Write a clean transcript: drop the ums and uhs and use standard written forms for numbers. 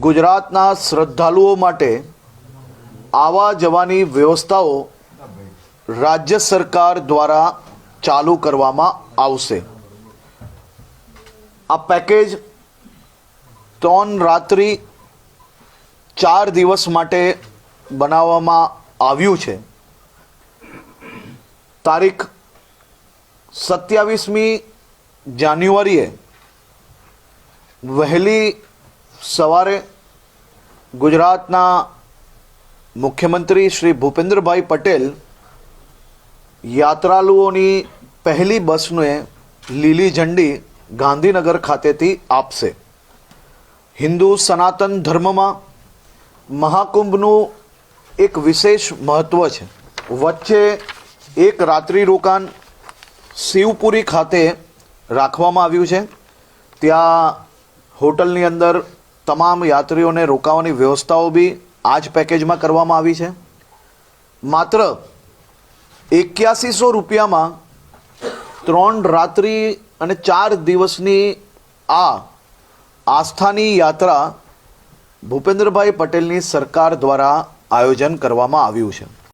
ગુજરાતના શ્રદ્ધાળુઓ માટે આવા જવાની વ્યવસ્થાઓ રાજ્ય સરકાર દ્વારા ચાલુ કરવામાં આવશે। આ પેકેજ 3 રાત્રિ 4 દિવસ માટે બનાવવામાં આવ્યું છે। તારીખ 27મી જાન્યુઆરીએ વહેલી સવારે ગુજરાતના મુખ્યમંત્રી શ્રી ભૂપેન્દ્રભાઈ પટેલ યાત્રાળુઓની પહેલી બસને લીલી ઝંડી ગાંધીનગર ખાતેથી આપશે। હિન્દુ સનાતન ધર્મમાં મહાકુંભનું એક વિશેષ મહત્ત્વ છે। વચ્ચે એક રાત્રિ રોકાણ શિવપુરી ખાતે રાખવામાં આવ્યું છે। ત્યાં હોટલની અંદર તમામ યાત્રીઓને રોકાવાની વ્યવસ્થાઓ બી આ જ પેકેજમાં કરવામાં આવી છે। માત્ર 8100 રૂપિયામાં 3 રાત્રિ અને 4 દિવસની આ આસ્થાની યાત્રા ભૂપેન્દ્રભાઈ પટેલની સરકાર દ્વારા આયોજન કરવામાં આવ્યું છે।